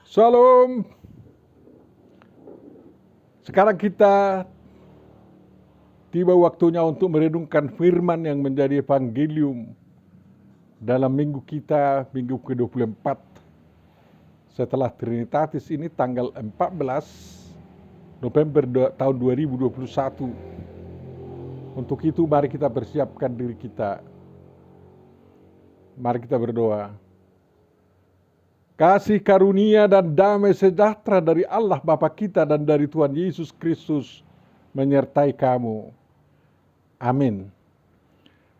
Shalom. Sekarang kita tiba waktunya untuk merenungkan firman yang menjadi evangelium dalam minggu kita, minggu ke-24. Setelah Trinitatis ini tanggal 14 November tahun 2021. Untuk itu mari kita persiapkan diri kita. Mari kita berdoa. Kasih karunia dan damai sejahtera dari Allah Bapa kita dan dari Tuhan Yesus Kristus menyertai kamu. Amin.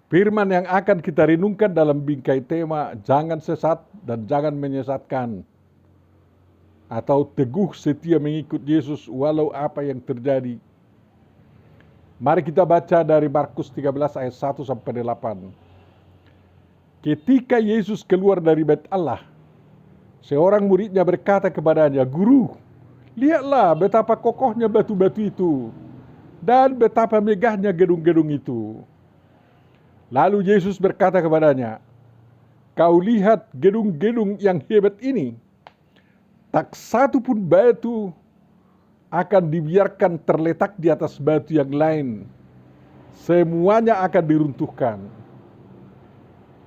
Firman yang akan kita renungkan dalam bingkai tema jangan sesat dan jangan menyesatkan, atau teguh setia mengikut Yesus walau apa yang terjadi. Mari kita baca dari Markus 13 ayat 1 sampai 8. Ketika Yesus keluar dari bait Allah, seorang muridnya berkata kepadanya, "Guru, lihatlah betapa kokohnya batu-batu itu dan betapa megahnya gedung-gedung itu." Lalu Yesus berkata kepadanya, "Kau lihat gedung-gedung yang hebat ini? Tak satu pun batu akan dibiarkan terletak di atas batu yang lain. Semuanya akan diruntuhkan."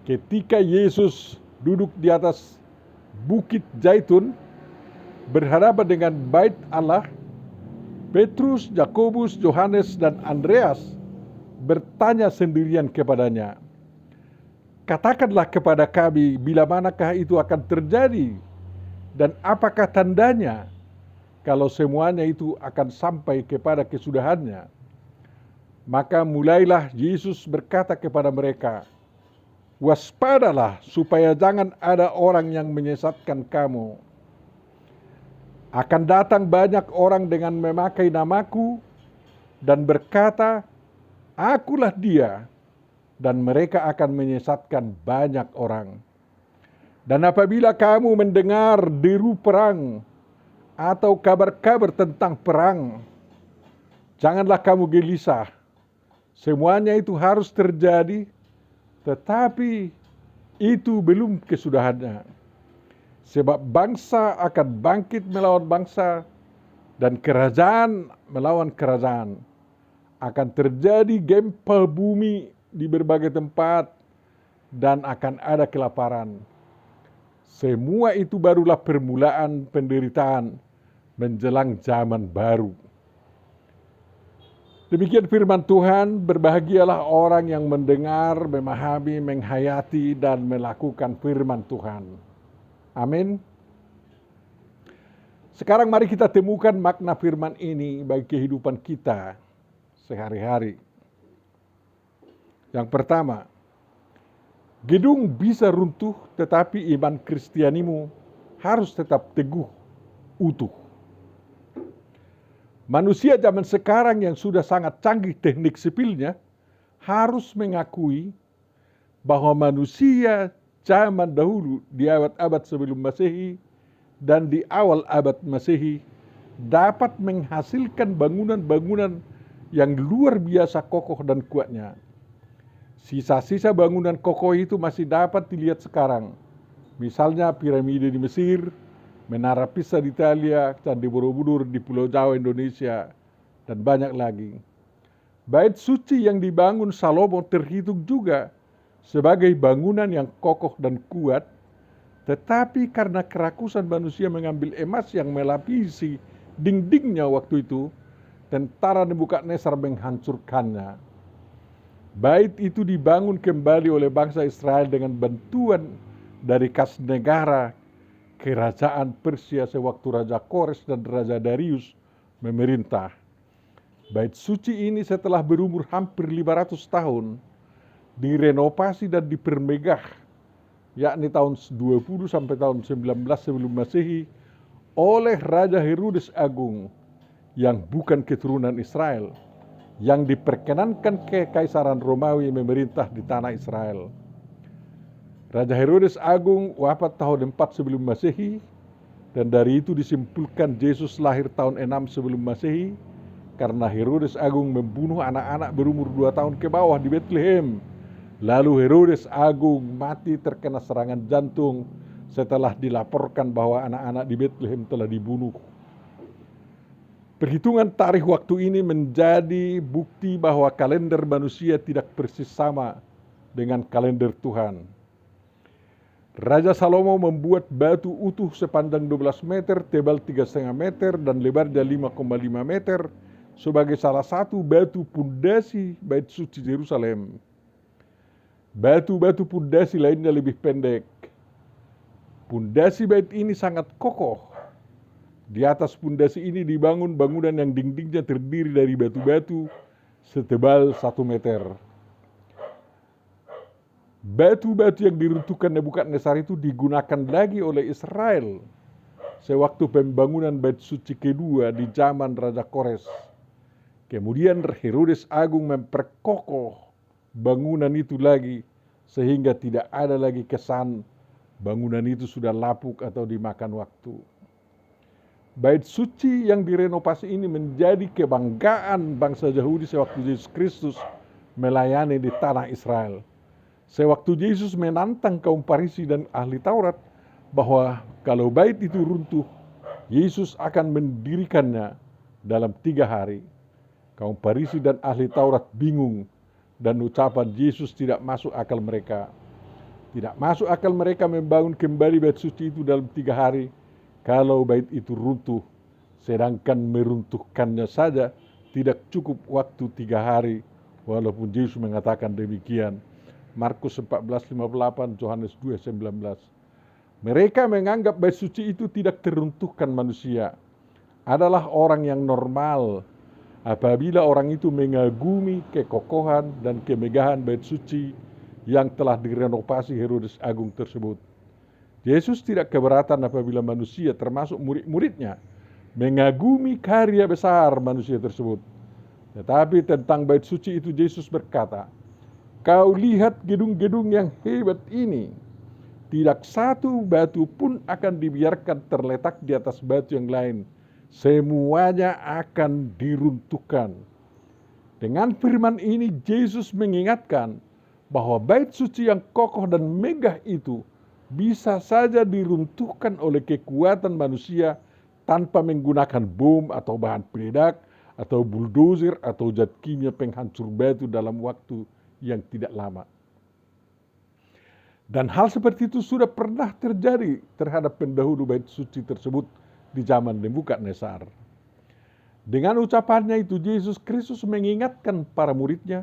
Ketika Yesus duduk di atas Bukit Zaitun berhadapan dengan bait Allah, Petrus, Yakobus, Yohanes, dan Andreas bertanya sendirian kepadanya, "Katakanlah kepada kami bila manakah itu akan terjadi dan apakah tandanya kalau semuanya itu akan sampai kepada kesudahannya?" Maka mulailah Yesus berkata kepada mereka, "Waspadalah supaya jangan ada orang yang menyesatkan kamu. Akan datang banyak orang dengan memakai namaku dan berkata, 'Akulah dia,' dan mereka akan menyesatkan banyak orang. Dan apabila kamu mendengar deru perang atau kabar-kabar tentang perang, janganlah kamu gelisah. Semuanya itu harus terjadi, tetapi itu belum kesudahannya. Sebab bangsa akan bangkit melawan bangsa dan kerajaan melawan kerajaan. Akan terjadi gempa bumi di berbagai tempat dan akan ada kelaparan. Semua itu barulah permulaan penderitaan menjelang zaman baru." Demikian firman Tuhan. Berbahagialah orang yang mendengar, memahami, menghayati, dan melakukan firman Tuhan. Amin. Sekarang mari kita temukan makna firman ini bagi kehidupan kita sehari-hari. Yang pertama, gedung bisa runtuh tetapi iman Kristianimu harus tetap teguh, utuh. Manusia zaman sekarang yang sudah sangat canggih teknik sipilnya harus mengakui bahwa manusia zaman dahulu di abad-abad sebelum Masehi dan di awal abad Masehi dapat menghasilkan bangunan-bangunan yang luar biasa kokoh dan kuatnya. Sisa-sisa bangunan kokoh itu masih dapat dilihat sekarang. Misalnya piramida di Mesir, Menara Pisa di Italia, Candi Borobudur di Pulau Jawa Indonesia, dan banyak lagi. Bait suci yang dibangun Salomo terhitung juga sebagai bangunan yang kokoh dan kuat, tetapi karena kerakusan manusia mengambil emas yang melapisi dindingnya waktu itu, tentara Nebukadnezar menghancurkannya. Bait itu dibangun kembali oleh bangsa Israel dengan bantuan dari kas negara kerajaan Persia sewaktu Raja Kores dan Raja Darius memerintah. Bait suci ini setelah berumur hampir 500 tahun direnovasi dan dipermegah, yakni tahun 20 sampai tahun 19 sebelum Masehi oleh Raja Herodes Agung yang bukan keturunan Israel, yang diperkenankan Kekaisaran Romawi memerintah di tanah Israel. Raja Herodes Agung wafat tahun 4 sebelum Masehi, dan dari itu disimpulkan Yesus lahir tahun 6 sebelum Masehi, karena Herodes Agung membunuh anak-anak berumur 2 tahun ke bawah di Bethlehem. Lalu Herodes Agung mati terkena serangan jantung setelah dilaporkan bahwa anak-anak di Bethlehem telah dibunuh. Perhitungan tarikh waktu ini menjadi bukti bahwa kalender manusia tidak persis sama dengan kalender Tuhan. Raja Salomo membuat batu utuh sepanjang 12 meter, tebal 3,5 meter, dan lebarnya 5,5 meter sebagai salah satu batu pondasi bait suci Yerusalem. Batu-batu pondasi lainnya lebih pendek. Pondasi bait ini sangat kokoh. Di atas pondasi ini dibangun bangunan yang dindingnya terdiri dari batu-batu setebal 1 meter. Batu-batu yang diruntuhkan Nebukadnezar itu digunakan lagi oleh Israel sewaktu pembangunan bait suci kedua di zaman Raja Kores. Kemudian Herodes Agung memperkokoh bangunan itu lagi sehingga tidak ada lagi kesan bangunan itu sudah lapuk atau dimakan waktu. Bait suci yang direnovasi ini menjadi kebanggaan bangsa Yahudi sewaktu Yesus Kristus melayani di tanah Israel. Sewaktu Yesus menantang kaum Farisi dan ahli Taurat bahwa kalau bait itu runtuh, Yesus akan mendirikannya dalam 3 hari. Kaum Farisi dan ahli Taurat bingung dan ucapan Yesus tidak masuk akal mereka. Tidak masuk akal mereka membangun kembali bait suci itu dalam 3 hari kalau bait itu runtuh, sedangkan meruntuhkannya saja tidak cukup waktu 3 hari, walaupun Yesus mengatakan demikian. Markus 14:58, Yohanes 2:19. Mereka menganggap bait suci itu tidak teruntuhkan manusia. Adalah orang yang normal apabila orang itu mengagumi kekokohan dan kemegahan bait suci yang telah direnovasi Herodes Agung tersebut. Yesus tidak keberatan apabila manusia termasuk murid-muridnya mengagumi karya besar manusia tersebut. Tetapi tentang bait suci itu Yesus berkata, "Kau lihat gedung-gedung yang hebat ini. Tidak satu batu pun akan dibiarkan terletak di atas batu yang lain. Semuanya akan diruntuhkan." Dengan firman ini Yesus mengingatkan bahwa bait suci yang kokoh dan megah itu bisa saja diruntuhkan oleh kekuatan manusia tanpa menggunakan bom atau bahan peledak atau bulldozer atau zat kimia penghancur batu dalam waktu yang tidak lama. Dan hal seperti itu sudah pernah terjadi terhadap pendahulu bait suci tersebut di zaman Nebukadnezar. Dengan ucapannya itu Yesus Kristus mengingatkan para muridnya,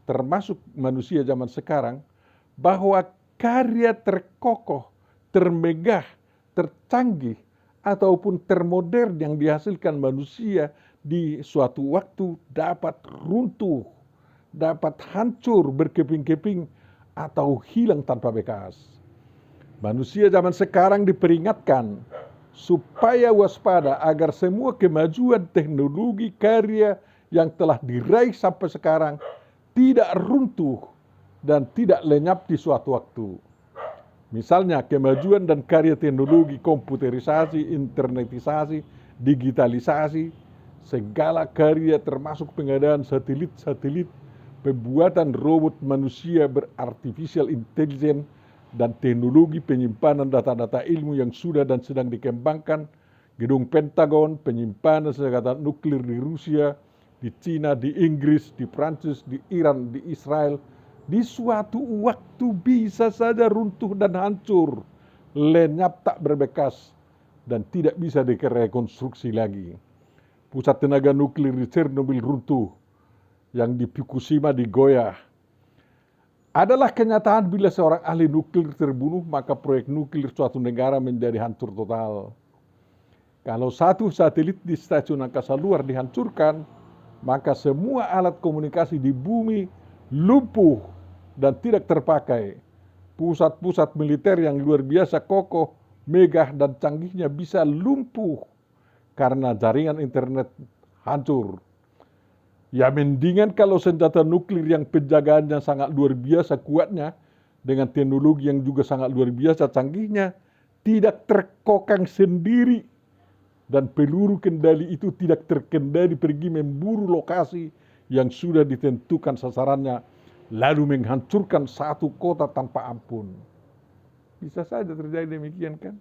termasuk manusia zaman sekarang, bahwa karya terkokoh, termegah, tercanggih, ataupun termodern yang dihasilkan manusia di suatu waktu dapat runtuh, dapat hancur berkeping-keping, atau hilang tanpa bekas. Manusia zaman sekarang diperingatkan supaya waspada agar semua kemajuan teknologi karya yang telah diraih sampai sekarang tidak runtuh dan tidak lenyap di suatu waktu. Misalnya kemajuan dan karya teknologi komputerisasi, internetisasi, digitalisasi, segala karya termasuk pengadaan satelit-satelit, pembuatan robot manusia berartificial intelligence, dan teknologi penyimpanan data-data ilmu yang sudah dan sedang dikembangkan, gedung Pentagon, penyimpanan senjata nuklir di Rusia, di Cina, di Inggris, di Prancis, di Iran, di Israel, di suatu waktu bisa saja runtuh dan hancur, lenyap tak berbekas, dan tidak bisa direkonstruksi lagi. Pusat tenaga nuklir di Chernobyl runtuh, yang di Fukushima digoyah. Adalah kenyataan bila seorang ahli nuklir terbunuh, maka proyek nuklir suatu negara menjadi hancur total. Kalau satu satelit di stasiun angkasa luar dihancurkan, maka semua alat komunikasi di bumi lumpuh dan tidak terpakai. Pusat-pusat militer yang luar biasa kokoh, megah dan canggihnya bisa lumpuh karena jaringan internet hancur. Ya mendingan kalau senjata nuklir yang penjagaannya sangat luar biasa kuatnya, dengan teknologi yang juga sangat luar biasa canggihnya, tidak terkokang sendiri, dan peluru kendali itu tidak terkendali pergi memburu lokasi yang sudah ditentukan sasarannya, lalu menghancurkan satu kota tanpa ampun. Bisa saja terjadi demikian kan.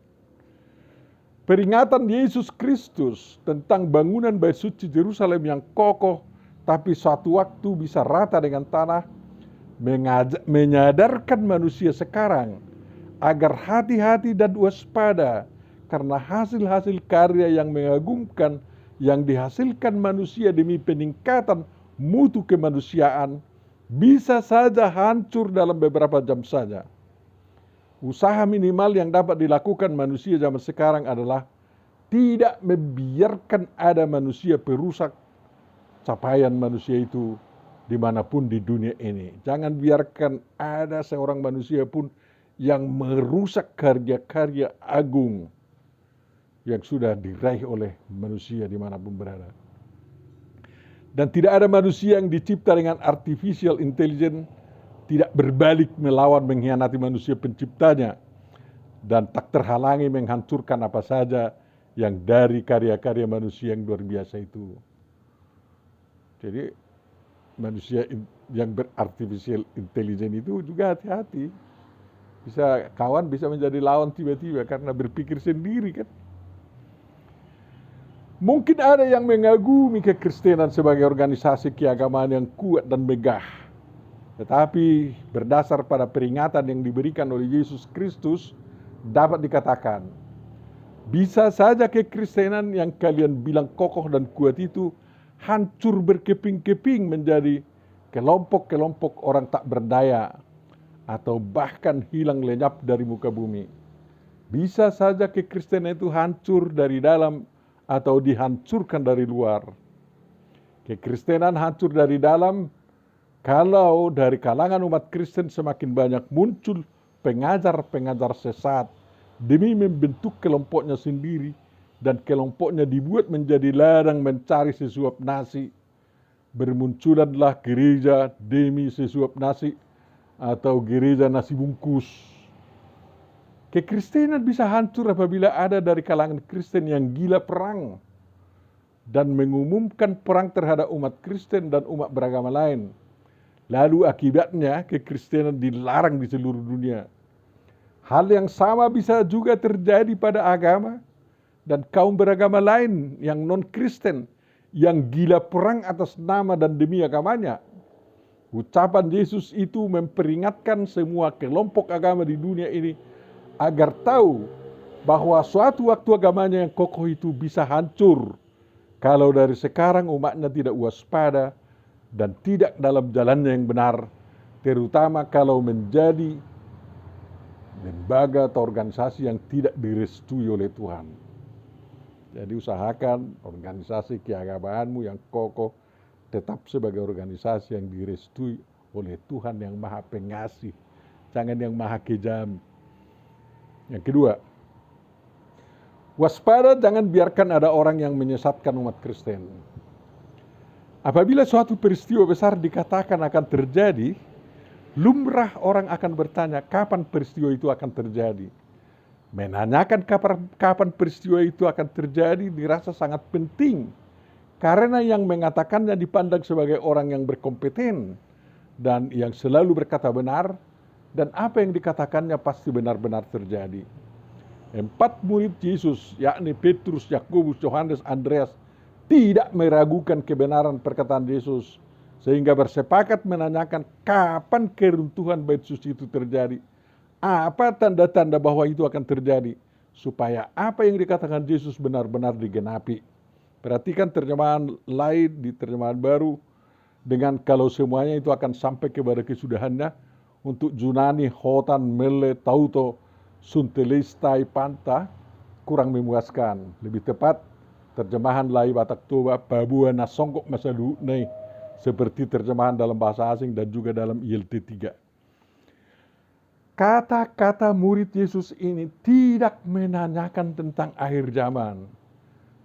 Peringatan Yesus Kristus tentang bangunan bait suci Yerusalem yang kokoh tapi suatu waktu bisa rata dengan tanah, menyadarkan manusia sekarang agar hati-hati dan waspada karena hasil-hasil karya yang mengagumkan yang dihasilkan manusia demi peningkatan mutu kemanusiaan bisa saja hancur dalam beberapa jam saja. Usaha minimal yang dapat dilakukan manusia zaman sekarang adalah tidak membiarkan ada manusia perusak capaian manusia itu dimanapun di dunia ini. Jangan biarkan ada seorang manusia pun yang merusak karya-karya agung yang sudah diraih oleh manusia dimanapun berada. Dan tidak ada manusia yang dicipta dengan artificial intelligence tidak berbalik melawan mengkhianati manusia penciptanya dan tak terhalangi menghancurkan apa saja yang dari karya-karya manusia yang luar biasa itu. Jadi manusia yang berartificial intelligence itu juga hati-hati. Kawan bisa menjadi lawan tiba-tiba karena berpikir sendiri kan. Mungkin ada yang mengagumi kekristenan sebagai organisasi keagamaan yang kuat dan megah. Tetapi berdasar pada peringatan yang diberikan oleh Yesus Kristus dapat dikatakan, bisa saja kekristenan yang kalian bilang kokoh dan kuat itu hancur berkeping-keping menjadi kelompok-kelompok orang tak berdaya atau bahkan hilang lenyap dari muka bumi. Bisa saja kekristenan itu hancur dari dalam atau dihancurkan dari luar. Kekristenan hancur dari dalam kalau dari kalangan umat Kristen semakin banyak muncul pengajar-pengajar sesat demi membentuk kelompoknya sendiri dan kelompoknya dibuat menjadi ladang mencari sesuap nasi. Bermunculanlah gereja demi sesuap nasi atau gereja nasi bungkus. Kekristenan bisa hancur apabila ada dari kalangan Kristen yang gila perang dan mengumumkan perang terhadap umat Kristen dan umat beragama lain. Lalu akibatnya kekristenan dilarang di seluruh dunia. Hal yang sama bisa juga terjadi pada agama dan kaum beragama lain yang non-Kristen yang gila perang atas nama dan demi agamanya. Ucapan Yesus itu memperingatkan semua kelompok agama di dunia ini agar tahu bahwa suatu waktu agamanya yang kokoh itu bisa hancur kalau dari sekarang umatnya tidak waspada dan tidak dalam jalannya yang benar, terutama kalau menjadi lembaga atau organisasi yang tidak direstui oleh Tuhan. Jadi usahakan organisasi keagamaanmu yang kokoh tetap sebagai organisasi yang direstui oleh Tuhan yang Maha Pengasih, jangan yang Maha Kejam. Yang kedua, waspada, jangan biarkan ada orang yang menyesatkan umat Kristen. Apabila suatu peristiwa besar dikatakan akan terjadi, lumrah orang akan bertanya kapan peristiwa itu akan terjadi. Menanyakan kapan peristiwa itu akan terjadi dirasa sangat penting, karena yang mengatakannya dipandang sebagai orang yang berkompeten dan yang selalu berkata benar, dan apa yang dikatakannya pasti benar-benar terjadi. 4 murid Yesus, yakni Petrus, Yakobus, Yohanes, Andreas, tidak meragukan kebenaran perkataan Yesus, sehingga bersepakat menanyakan kapan keruntuhan bait suci itu terjadi. Apa tanda-tanda bahwa itu akan terjadi, supaya apa yang dikatakan Yesus benar-benar digenapi. Perhatikan terjemahan lain di terjemahan baru, dengan kalau semuanya itu akan sampai kepada kesudahannya, untuk Yunani hotan mele tauto suntelestai panta kurang memuaskan. Lebih tepat terjemahan lain Batak Toba babua nasongkok masalu nih, seperti terjemahan dalam bahasa asing dan juga dalam ILT 3. Kata-kata murid Yesus ini tidak menanyakan tentang akhir zaman,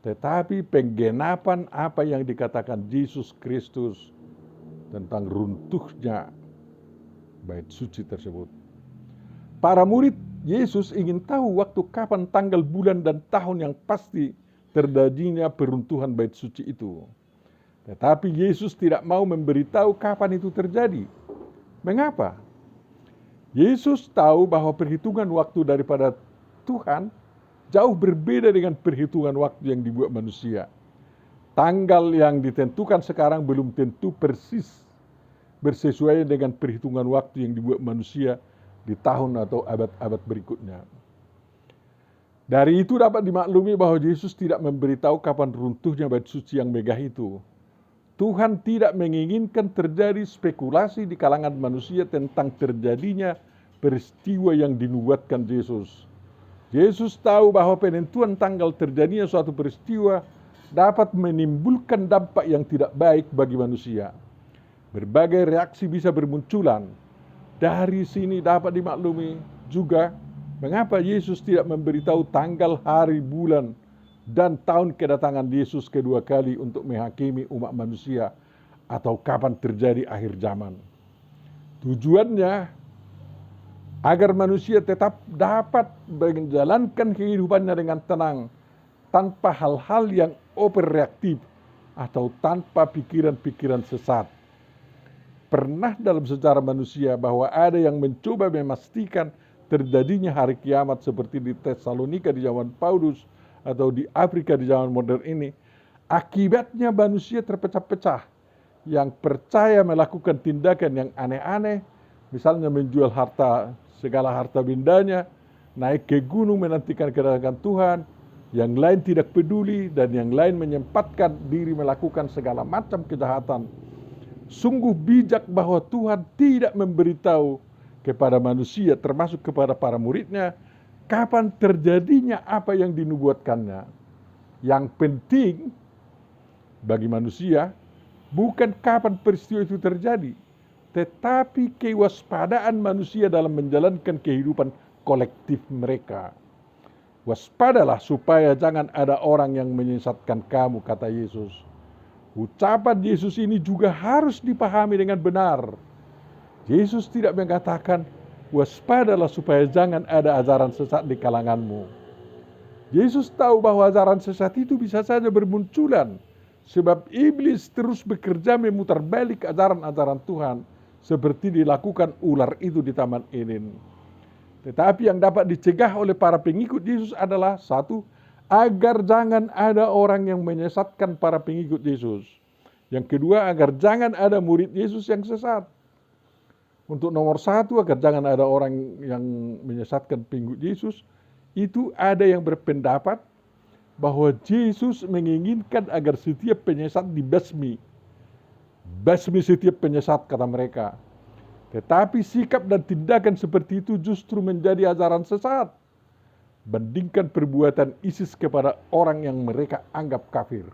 tetapi penggenapan apa yang dikatakan Yesus Kristus tentang runtuhnya bait suci tersebut. Para murid Yesus ingin tahu waktu, kapan, tanggal, bulan, dan tahun yang pasti terjadinya peruntuhan bait suci itu. Tetapi Yesus tidak mau memberitahu kapan itu terjadi. Mengapa? Yesus tahu bahwa perhitungan waktu daripada Tuhan jauh berbeda dengan perhitungan waktu yang dibuat manusia. Tanggal yang ditentukan sekarang belum tentu persis bersesuaian dengan perhitungan waktu yang dibuat manusia di tahun atau abad-abad berikutnya. Dari itu dapat dimaklumi bahwa Yesus tidak memberitahu kapan runtuhnya bait suci yang megah itu. Tuhan tidak menginginkan terjadi spekulasi di kalangan manusia tentang terjadinya peristiwa yang dinubuatkan Yesus. Yesus tahu bahwa penentuan tanggal terjadinya suatu peristiwa dapat menimbulkan dampak yang tidak baik bagi manusia. Berbagai reaksi bisa bermunculan. Dari sini dapat dimaklumi juga mengapa Yesus tidak memberitahu tanggal, hari, bulan, dan tahun kedatangan Yesus kedua kali untuk menghakimi umat manusia atau kapan terjadi akhir zaman. Tujuannya agar manusia tetap dapat menjalankan kehidupannya dengan tenang tanpa hal-hal yang overreaktif atau tanpa pikiran-pikiran sesat. Pernah dalam sejarah manusia bahwa ada yang mencoba memastikan terjadinya hari kiamat seperti di Tesalonika di zaman Paulus atau di Afrika di zaman modern ini. Akibatnya manusia terpecah-pecah yang percaya melakukan tindakan yang aneh-aneh, misalnya menjual segala harta bendanya, naik ke gunung menantikan kedatangan Tuhan, yang lain tidak peduli, dan yang lain menyempatkan diri melakukan segala macam kejahatan. Sungguh bijak bahwa Tuhan tidak memberitahu kepada manusia, termasuk kepada para muridnya, kapan terjadinya apa yang dinubuatkannya. Yang penting bagi manusia bukan kapan peristiwa itu terjadi, tetapi kewaspadaan manusia dalam menjalankan kehidupan kolektif mereka. Waspadalah supaya jangan ada orang yang menyesatkan kamu, kata Yesus. Ucapan Yesus ini juga harus dipahami dengan benar. Yesus tidak mengatakan, waspadalah supaya jangan ada ajaran sesat di kalanganmu. Yesus tahu bahwa ajaran sesat itu bisa saja bermunculan, sebab iblis terus bekerja memutar balik ajaran-ajaran Tuhan, seperti dilakukan ular itu di Taman Eden. Tetapi yang dapat dicegah oleh para pengikut Yesus adalah satu, agar jangan ada orang yang menyesatkan para pengikut Yesus. Yang kedua, agar jangan ada murid Yesus yang sesat. Untuk nomor satu, agar jangan ada orang yang menyesatkan pengikut Yesus, itu ada yang berpendapat bahwa Yesus menginginkan agar setiap penyesat dibasmi. Basmi setiap penyesat, kata mereka. Tetapi sikap dan tindakan seperti itu justru menjadi ajaran sesat. Bandingkan perbuatan ISIS kepada orang yang mereka anggap kafir.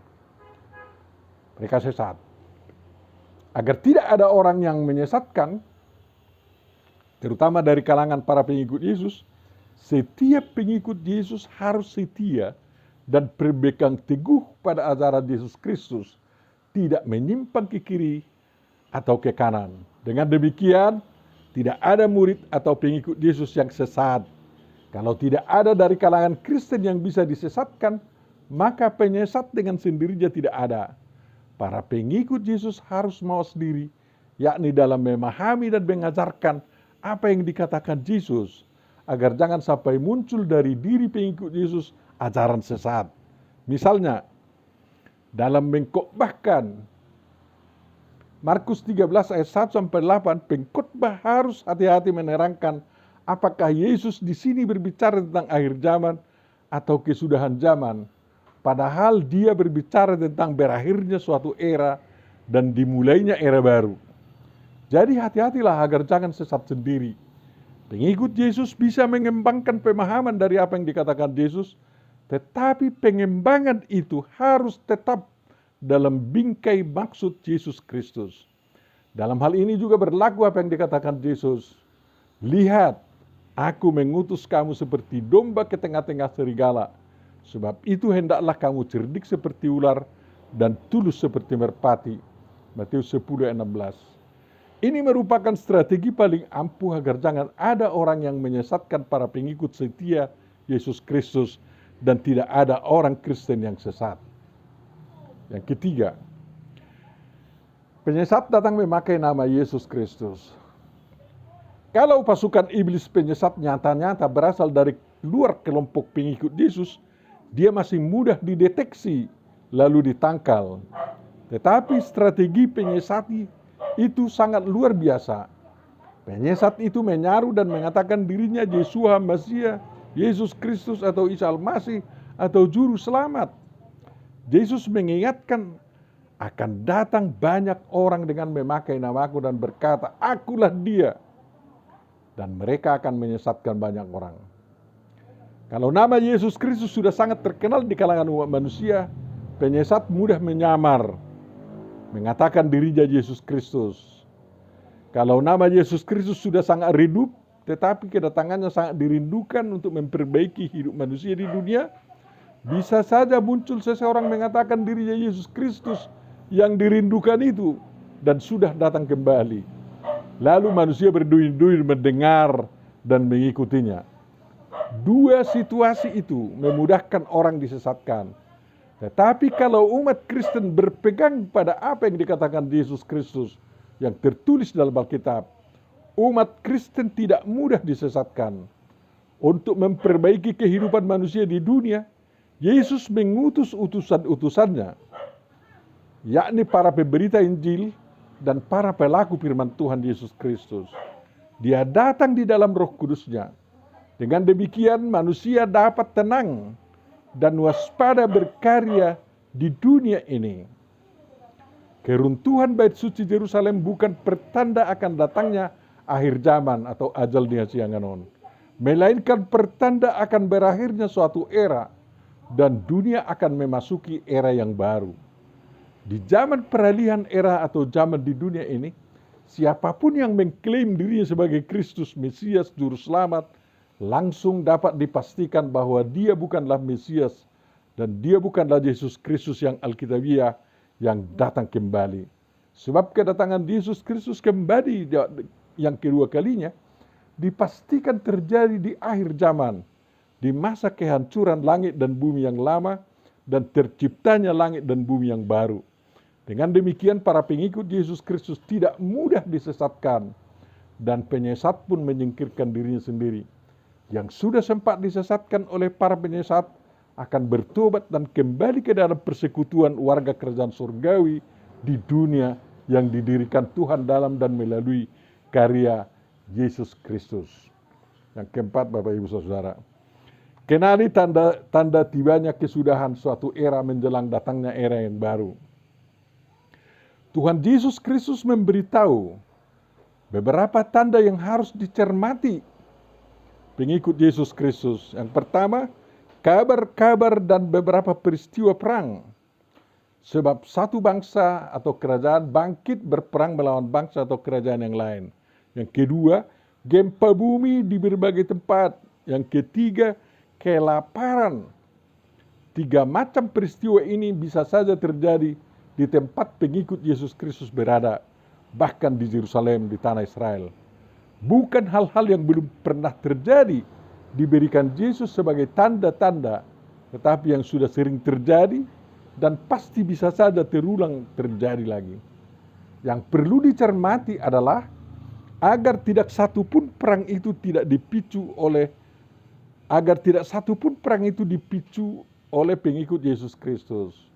Mereka sesat. Agar tidak ada orang yang menyesatkan, terutama dari kalangan para pengikut Yesus, setiap pengikut Yesus harus setia dan berpegang teguh pada ajaran Yesus Kristus, tidak menyimpang ke kiri atau ke kanan. Dengan demikian, tidak ada murid atau pengikut Yesus yang sesat. Kalau tidak ada dari kalangan Kristen yang bisa disesatkan, maka penyesat dengan sendirinya tidak ada. Para pengikut Yesus harus mawas diri, yakni dalam memahami dan mengajarkan apa yang dikatakan Yesus, agar jangan sampai muncul dari diri pengikut Yesus ajaran sesat. Misalnya, dalam mengkhotbahkan Markus 13 ayat 1-8, pengkhotbah harus hati-hati menerangkan apakah Yesus di sini berbicara tentang akhir zaman atau kesudahan zaman, padahal dia berbicara tentang berakhirnya suatu era dan dimulainya era baru. Jadi hati-hatilah agar jangan sesat sendiri. Pengikut Yesus bisa mengembangkan pemahaman dari apa yang dikatakan Yesus, tetapi pengembangan itu harus tetap dalam bingkai maksud Yesus Kristus. Dalam hal ini juga berlaku apa yang dikatakan Yesus. Lihat, aku mengutus kamu seperti domba ke tengah-tengah serigala. Sebab itu hendaklah kamu cerdik seperti ular dan tulus seperti merpati. Matius 10:16. Ini merupakan strategi paling ampuh agar jangan ada orang yang menyesatkan para pengikut setia Yesus Kristus dan tidak ada orang Kristen yang sesat. Yang ketiga, penyesat datang memakai nama Yesus Kristus. Kalau pasukan iblis penyesat nyata-nyata berasal dari luar kelompok pengikut Yesus, dia masih mudah dideteksi lalu ditangkal. Tetapi strategi penyesat itu sangat luar biasa. Penyesat itu menyaru dan mengatakan dirinya Yeshua Mesias, Yesus Kristus atau Isa Al-Masih atau Juru Selamat. Yesus mengingatkan akan datang banyak orang dengan memakai namaku dan berkata, "Akulah dia." Dan mereka akan menyesatkan banyak orang. Kalau nama Yesus Kristus sudah sangat terkenal di kalangan umat manusia, penyesat mudah menyamar, mengatakan dirinya Yesus Kristus. Kalau nama Yesus Kristus sudah sangat redup, tetapi kedatangannya sangat dirindukan untuk memperbaiki hidup manusia di dunia, bisa saja muncul seseorang mengatakan dirinya Yesus Kristus yang dirindukan itu dan sudah datang kembali. Lalu manusia berduyun-duyun mendengar dan mengikutinya. Dua situasi itu memudahkan orang disesatkan. Tetapi kalau umat Kristen berpegang pada apa yang dikatakan Yesus Kristus yang tertulis dalam Alkitab, umat Kristen tidak mudah disesatkan. Untuk memperbaiki kehidupan manusia di dunia, Yesus mengutus utusan-utusannya, yakni para pemberita Injil dan para pelaku firman Tuhan Yesus Kristus. Dia datang di dalam Roh Kudus-Nya. Dengan demikian manusia dapat tenang dan waspada berkarya di dunia ini. Keruntuhan bait suci Yerusalem bukan pertanda akan datangnya akhir zaman atau ajal di hasianganon, melainkan pertanda akan berakhirnya suatu era dan dunia akan memasuki era yang baru. Di zaman peralihan era atau zaman di dunia ini, siapapun yang mengklaim dirinya sebagai Kristus, Mesias, Juru Selamat, langsung dapat dipastikan bahwa dia bukanlah Mesias dan dia bukanlah Yesus Kristus yang Alkitabiah yang datang kembali. Sebab kedatangan Yesus Kristus kembali yang kedua kalinya dipastikan terjadi di akhir zaman, di masa kehancuran langit dan bumi yang lama dan terciptanya langit dan bumi yang baru. Dengan demikian para pengikut Yesus Kristus tidak mudah disesatkan dan penyesat pun menyingkirkan dirinya sendiri. Yang sudah sempat disesatkan oleh para penyesat akan bertobat dan kembali ke dalam persekutuan warga kerajaan surgawi di dunia yang didirikan Tuhan dalam dan melalui karya Yesus Kristus. Yang keempat, Bapak Ibu Saudara, kenali tanda tibanya kesudahan suatu era menjelang datangnya era yang baru. Tuhan Yesus Kristus memberitahu beberapa tanda yang harus dicermati pengikut Yesus Kristus. Yang pertama, kabar-kabar dan beberapa peristiwa perang. Sebab satu bangsa atau kerajaan bangkit berperang melawan bangsa atau kerajaan yang lain. Yang kedua, gempa bumi di berbagai tempat. Yang ketiga, kelaparan. 3 macam peristiwa ini bisa saja terjadi di tempat pengikut Yesus Kristus berada, bahkan di Yerusalem, di tanah Israel. Bukan hal-hal yang belum pernah terjadi diberikan Yesus sebagai tanda-tanda, tetapi yang sudah sering terjadi dan pasti bisa saja terulang terjadi lagi. Yang perlu dicermati adalah agar tidak satupun perang itu dipicu oleh pengikut Yesus Kristus.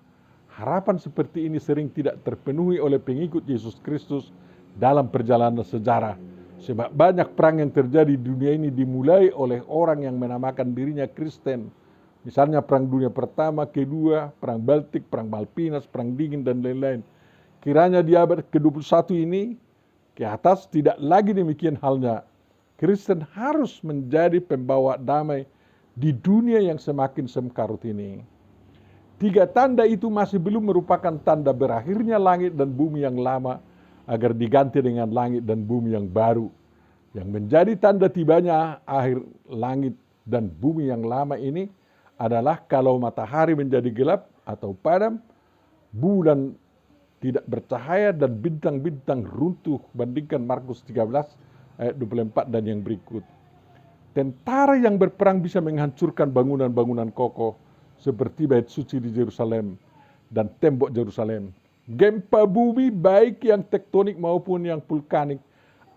Harapan seperti ini sering tidak terpenuhi oleh pengikut Yesus Kristus dalam perjalanan sejarah. Sebab banyak perang yang terjadi di dunia ini dimulai oleh orang yang menamakan dirinya Kristen. Misalnya Perang Dunia Pertama, Kedua, Perang Baltik, Perang Malvinas, Perang Dingin, dan lain-lain. Kiranya di abad ke-21 ini, ke atas tidak lagi demikian halnya. Kristen harus menjadi pembawa damai di dunia yang semakin sengkarut ini. 3 tanda itu masih belum merupakan tanda berakhirnya langit dan bumi yang lama agar diganti dengan langit dan bumi yang baru. Yang menjadi tanda tibanya akhir langit dan bumi yang lama ini adalah kalau matahari menjadi gelap atau padam, bulan tidak bercahaya dan bintang-bintang runtuh. Bandingkan Markus 13 ayat 24 dan yang berikut. Tentara yang berperang bisa menghancurkan bangunan-bangunan kokoh seperti bait suci di Yerusalem dan tembok Yerusalem. Gempa bumi baik yang tektonik maupun yang vulkanik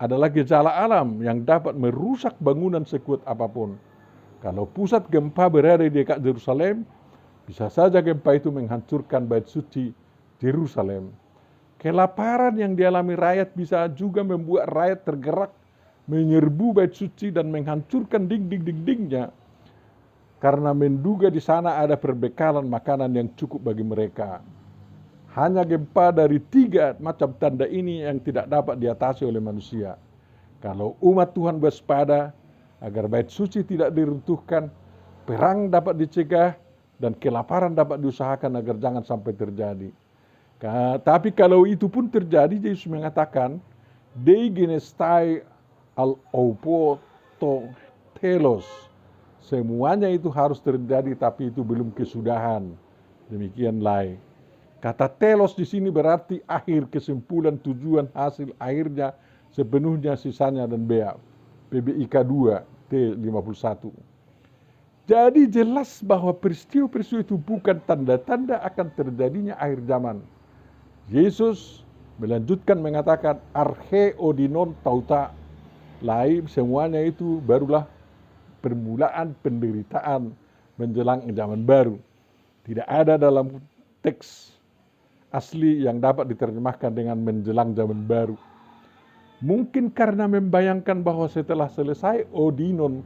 adalah gejala alam yang dapat merusak bangunan sekuat apapun. Kalau pusat gempa berada di dekat Yerusalem, bisa saja gempa itu menghancurkan bait suci Yerusalem. Kelaparan yang dialami rakyat bisa juga membuat rakyat tergerak menyerbu bait suci dan menghancurkan dinding-dindingnya karena menduga di sana ada perbekalan makanan yang cukup bagi mereka. Hanya gempa dari 3 macam tanda ini yang tidak dapat diatasi oleh manusia. Kalau umat Tuhan waspada agar bait suci tidak diruntuhkan, perang dapat dicegah dan kelaparan dapat diusahakan agar jangan sampai terjadi. Tapi kalau itu pun terjadi, Yesus mengatakan, Dei genestai al oupoto telos. Semuanya itu harus terjadi, tapi itu belum kesudahan. Demikianlah. Kata telos di sini berarti akhir, kesimpulan, tujuan, hasil, akhirnya, sepenuhnya, sisanya, dan bea. PBIK 2 T51. Jadi jelas bahwa peristiwa-peristiwa itu bukan tanda-tanda akan terjadinya akhir zaman. Yesus melanjutkan mengatakan arche odinon tauta, lain semuanya itu barulah permulaan penderitaan menjelang zaman baru. Tidak ada dalam teks asli yang dapat diterjemahkan dengan menjelang zaman baru. Mungkin karena membayangkan bahwa setelah selesai odinon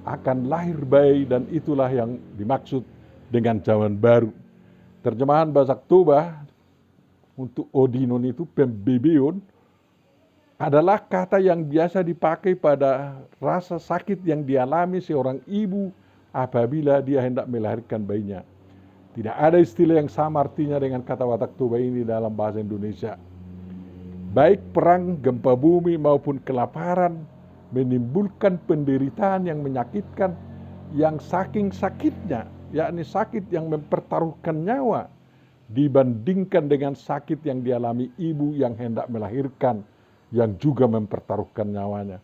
akan lahir bayi dan itulah yang dimaksud dengan zaman baru. Terjemahan bahasa Toba untuk odinon itu pembebeon adalah kata yang biasa dipakai pada rasa sakit yang dialami seorang ibu apabila dia hendak melahirkan bayinya. Tidak ada istilah yang sama artinya dengan kata Watak Toba ini dalam bahasa Indonesia. Baik perang, gempa bumi maupun kelaparan menimbulkan penderitaan yang menyakitkan yang saking sakitnya, yakni sakit yang mempertaruhkan nyawa dibandingkan dengan sakit yang dialami ibu yang hendak melahirkan yang juga mempertaruhkan nyawanya.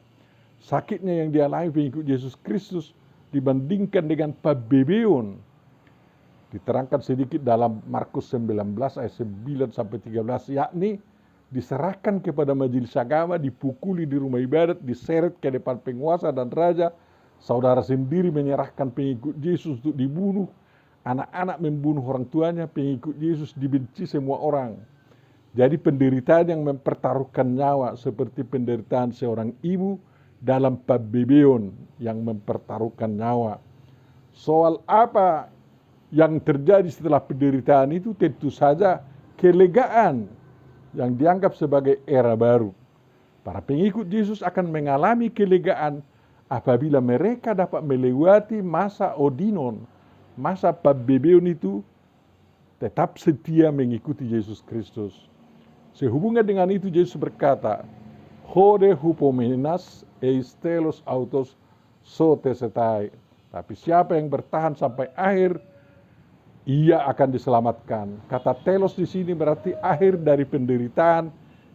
Sakitnya yang dialami pengikut Yesus Kristus dibandingkan dengan pabebeon diterangkan sedikit dalam Markus 19 ayat 9 sampai 13, yakni diserahkan kepada majelis agama, dipukuli di rumah ibadat, diseret ke depan penguasa dan raja, saudara sendiri menyerahkan pengikut Yesus untuk dibunuh, anak-anak membunuh orang tuanya, pengikut Yesus dibenci semua orang. Jadi penderitaan yang mempertaruhkan nyawa seperti penderitaan seorang ibu dalam pabebeon yang mempertaruhkan nyawa. Soal apa yang terjadi setelah penderitaan itu tentu saja kelegaan yang dianggap sebagai era baru. Para pengikut Yesus akan mengalami kelegaan apabila mereka dapat melewati masa odinon, masa pabebeon itu, tetap setia mengikuti Yesus Kristus. Sehubungan dengan itu Yesus berkata, Hode hupomenas eistelos autos sotesetai. Tapi siapa yang bertahan sampai akhir, ia akan diselamatkan. Kata telos di sini berarti akhir dari penderitaan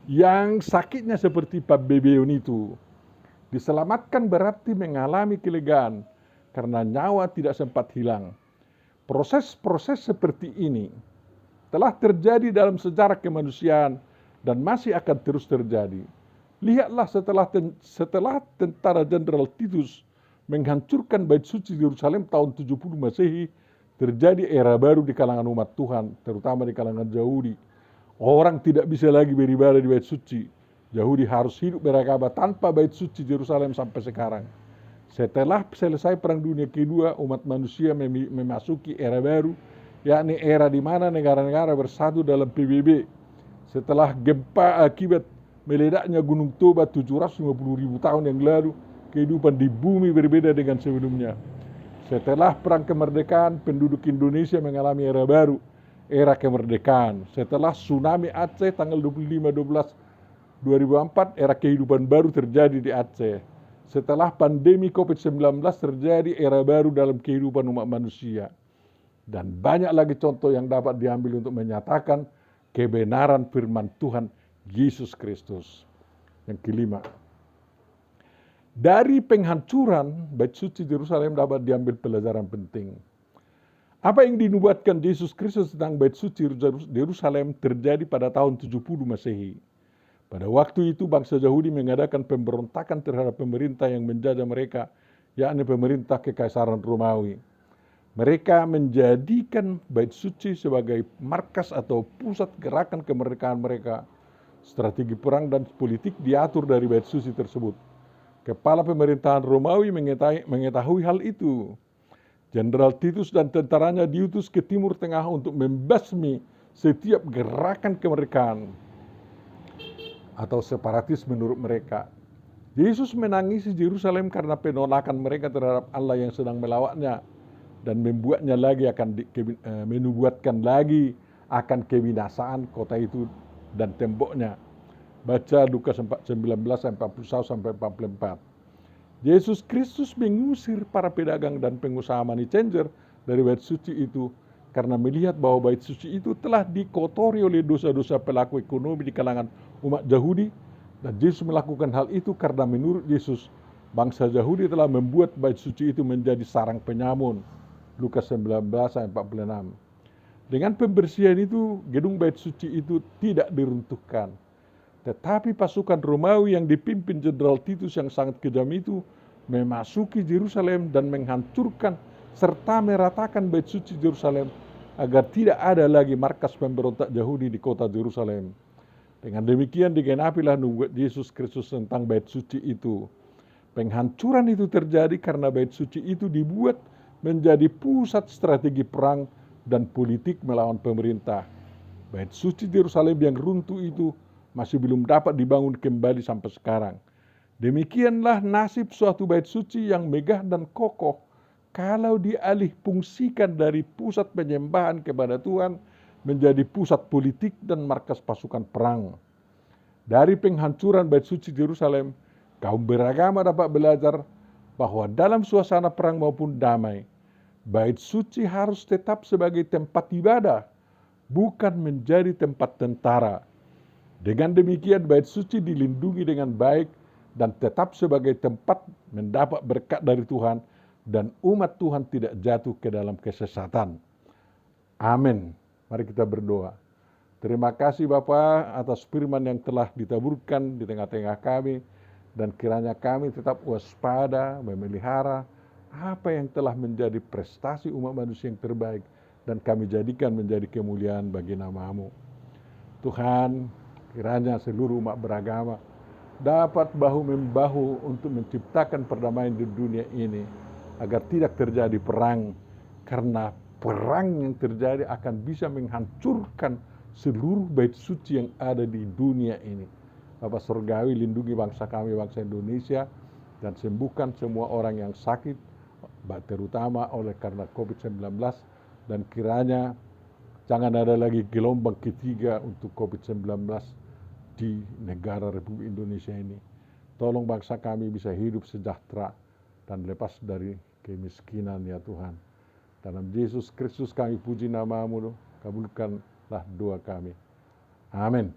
yang sakitnya seperti pabebeon itu. Diselamatkan berarti mengalami kelegaan karena nyawa tidak sempat hilang. Proses-proses seperti ini telah terjadi dalam sejarah kemanusiaan dan masih akan terus terjadi. Lihatlah setelah tentara Jenderal Titus menghancurkan bait suci Yerusalem tahun 70 Masehi, terjadi era baru di kalangan umat Tuhan, terutama di kalangan Yahudi. Orang tidak bisa lagi beribadah di bait suci. Yahudi harus hidup beragama tanpa bait suci Yerusalem sampai sekarang. Setelah selesai Perang Dunia Kedua, umat manusia memasuki era baru, yakni era di mana negara-negara bersatu dalam PBB. Setelah gempa akibat meledaknya Gunung Toba 750.000 tahun yang lalu, kehidupan di bumi berbeda dengan sebelumnya. Setelah Perang Kemerdekaan, penduduk Indonesia mengalami era baru, era kemerdekaan. Setelah tsunami Aceh tanggal 25/12/2004, era kehidupan baru terjadi di Aceh. Setelah pandemi COVID-19 terjadi era baru dalam kehidupan umat manusia. Dan banyak lagi contoh yang dapat diambil untuk menyatakan kebenaran firman Tuhan Yesus Kristus. Yang kelima, dari penghancuran bait suci Yerusalem dapat diambil pelajaran penting. Apa yang dinubuatkan Yesus Kristus tentang bait suci Yerusalem terjadi pada tahun 70 Masehi. Pada waktu itu bangsa Yahudi mengadakan pemberontakan terhadap pemerintah yang menjajah mereka, yakni pemerintah Kekaisaran Romawi. Mereka menjadikan Bait Suci sebagai markas atau pusat gerakan kemerdekaan mereka. Strategi perang dan politik diatur dari Bait Suci tersebut. Kepala pemerintahan Romawi mengetahui hal itu. Jenderal Titus dan tentaranya diutus ke Timur Tengah untuk membasmi setiap gerakan kemerdekaan atau separatis menurut mereka. Yesus menangisi Yerusalem karena penolakan mereka terhadap Allah yang sedang melawatnya dan menubuatkan lagi akan kebinasaan kota itu dan temboknya. Baca Lukas 19:41-44. Yesus Kristus mengusir para pedagang dan pengusaha money changer dari Bait Suci itu karena melihat bahwa Bait Suci itu telah dikotori oleh dosa-dosa pelaku ekonomi di kalangan umat Yahudi, dan Yesus melakukan hal itu karena menurut Yesus bangsa Yahudi telah membuat Bait Suci itu menjadi sarang penyamun. Lukas 19:46. Dengan pembersihan itu, gedung Bait Suci itu tidak diruntuhkan. Tetapi pasukan Romawi yang dipimpin Jenderal Titus yang sangat kejam itu memasuki Yerusalem dan menghancurkan serta meratakan Bait Suci Yerusalem agar tidak ada lagi markas pemberontak Yahudi di kota Yerusalem. Dengan demikian digenapilah nubuat Yesus Kristus tentang Bait Suci itu. Penghancuran itu terjadi karena Bait Suci itu dibuat menjadi pusat strategi perang dan politik melawan pemerintah. Bait Suci Yerusalem yang runtuh itu masih belum dapat dibangun kembali sampai sekarang. Demikianlah nasib suatu Bait Suci yang megah dan kokoh kalau dialih fungsikan dari pusat penyembahan kepada Tuhan menjadi pusat politik dan markas pasukan perang. Dari penghancuran Bait Suci Yerusalem, kaum beragama dapat belajar bahwa dalam suasana perang maupun damai, Bait Suci harus tetap sebagai tempat ibadah, bukan menjadi tempat tentara. Dengan demikian Bait Suci dilindungi dengan baik dan tetap sebagai tempat mendapat berkat dari Tuhan dan umat Tuhan tidak jatuh ke dalam kesesatan. Amin. Mari kita berdoa. Terima kasih Bapa atas firman yang telah ditaburkan di tengah-tengah kami, dan kiranya kami tetap waspada, memelihara apa yang telah menjadi prestasi umat manusia yang terbaik dan kami jadikan menjadi kemuliaan bagi nama-Mu. Tuhan, kiranya seluruh umat beragama dapat bahu-membahu untuk menciptakan perdamaian di dunia ini agar tidak terjadi perang, karena perang yang terjadi akan bisa menghancurkan seluruh Bait Suci yang ada di dunia ini. Bapa Surgawi, lindungi bangsa kami, bangsa Indonesia, dan sembuhkan semua orang yang sakit, terutama oleh karena COVID-19, dan kiranya jangan ada lagi gelombang ketiga untuk COVID-19 di negara Republik Indonesia ini. Tolong bangsa kami bisa hidup sejahtera dan lepas dari kemiskinan ya Tuhan. Dalam Yesus Kristus kami puji nama-Mu, kabulkanlah doa kami. Amin.